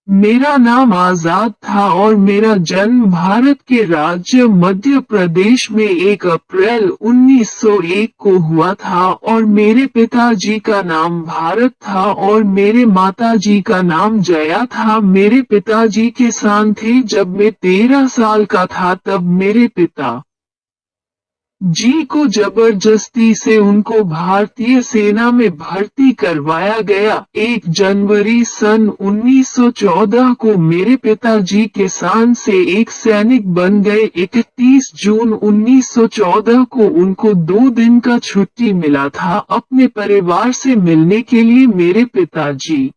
मेरा नाम आजाद था और मेरा जन्म भारत के राज्य मध्य प्रदेश में 1 अप्रैल 1901 को हुआ था और मेरे पिताजी का नाम भारत था और मेरे माताजी का नाम जया था। मेरे पिताजी किसान थे। जब मैं 13 साल का था तब मेरे पिता जी को जबरदस्ती से उनको भारतीय सेना में भर्ती करवाया गया। 1 जनवरी सन 1914 को मेरे पिताजी किसान से एक सैनिक बन गए। 31 जून 1914 को उनको 2 दिन का छुट्टी मिला था अपने परिवार से मिलने के लिए। मेरे पिताजी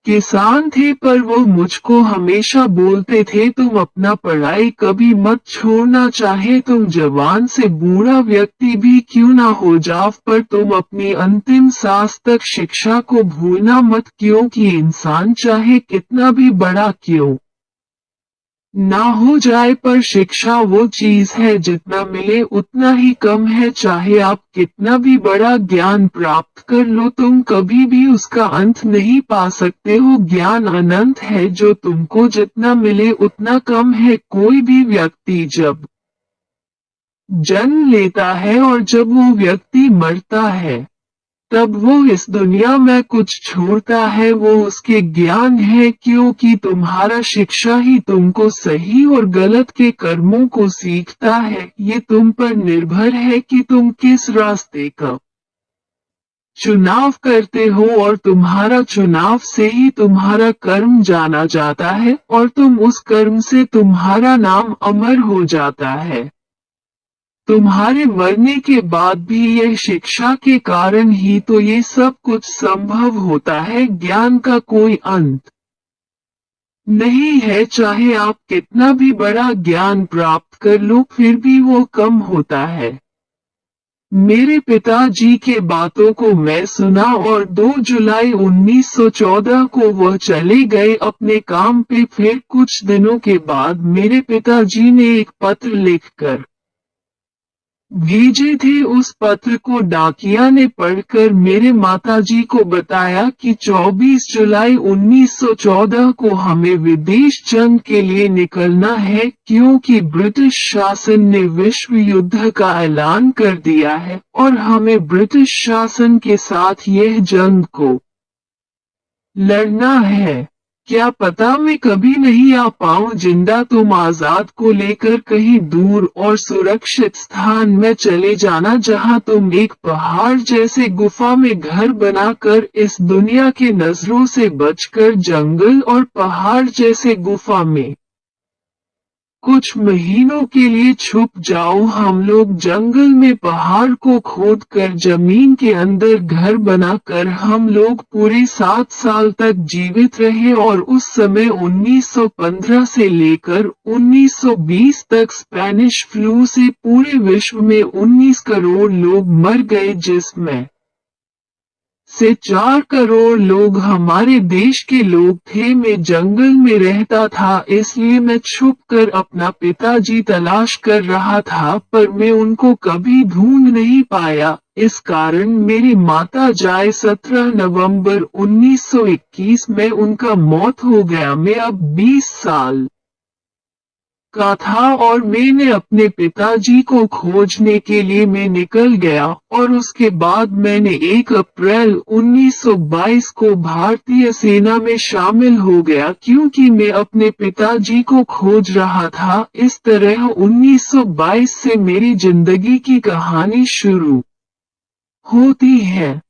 किसान थे पर वो मुझको हमेशा बोलते थे तुम अपना पढ़ाई कभी मत छोड़ना, चाहे तुम जवान से बूढ़ा व्यक्ति भी क्यों ना हो जाओ, पर तुम अपनी अंतिम सांस तक शिक्षा को भूलना मत, क्योंकि इंसान चाहे कितना भी बड़ा क्यों ना हो जाए पर शिक्षा वो चीज है जितना मिले उतना ही कम है। चाहे आप कितना भी बड़ा ज्ञान प्राप्त कर लो तुम कभी भी उसका अंत नहीं पा सकते हो। ज्ञान अनंत है, जो तुमको जितना मिले उतना कम है। कोई भी व्यक्ति जब जन्म लेता है और जब वो व्यक्ति मरता है तब वो इस दुनिया में कुछ छोड़ता है, वो उसके ज्ञान है, क्योंकि तुम्हारा शिक्षा ही तुमको सही और गलत के कर्मों को सीखता है। ये तुम पर निर्भर है कि तुम किस रास्ते का चुनाव करते हो और तुम्हारा चुनाव से ही तुम्हारा कर्म जाना जाता है और तुम उस कर्म से तुम्हारा नाम अमर हो जाता है। तुम्हारे मरने के बाद भी यह शिक्षा के कारण ही तो ये सब कुछ संभव होता है। ज्ञान का कोई अंत नहीं है, चाहे आप कितना भी बड़ा ज्ञान प्राप्त कर लो फिर भी वो कम होता है। मेरे पिताजी के बातों को मैं सुना और 2 जुलाई 1914 को वह चले गए अपने काम पे। फिर कुछ दिनों के बाद मेरे पिताजी ने एक पत्र लिखकर भेजे थे। उस पत्र को डाकिया ने पढ़कर मेरे माताजी को बताया कि 24 जुलाई 1914 को हमें विदेश जंग के लिए निकलना है, क्योंकि ब्रिटिश शासन ने विश्व युद्ध का ऐलान कर दिया है और हमें ब्रिटिश शासन के साथ यह जंग को लड़ना है। क्या पता मैं कभी नहीं आ पाऊं जिंदा। तुम आजाद को लेकर कहीं दूर और सुरक्षित स्थान में चले जाना, जहां तुम एक पहाड़ जैसे गुफा में घर बनाकर इस दुनिया के नजरों से बचकर जंगल और पहाड़ जैसे गुफा में कुछ महीनों के लिए छुप जाओ। हम लोग जंगल में पहाड़ को खोदकर जमीन के अंदर घर बनाकर हम लोग पूरे 7 साल तक जीवित रहे और उस समय 1915 से लेकर 1920 तक स्पेनिश फ्लू से पूरे विश्व में 19 करोड़ लोग मर गए, जिसमें से 4 करोड़ लोग हमारे देश के लोग थे। मैं जंगल में रहता था, इसलिए मैं छुप कर अपना पिताजी तलाश कर रहा था, पर मैं उनको कभी ढूंढ नहीं पाया। इस कारण मेरी माता जाए 17 नवंबर 1921 में उनका मौत हो गया। मैं अब 20 साल का था और मैंने अपने पिताजी को खोजने के लिए मैं निकल गया और उसके बाद मैंने 1 अप्रैल 1922 को भारतीय सेना में शामिल हो गया, क्योंकि मैं अपने पिताजी को खोज रहा था। इस तरह 1922 से मेरी जिंदगी की कहानी शुरू होती है।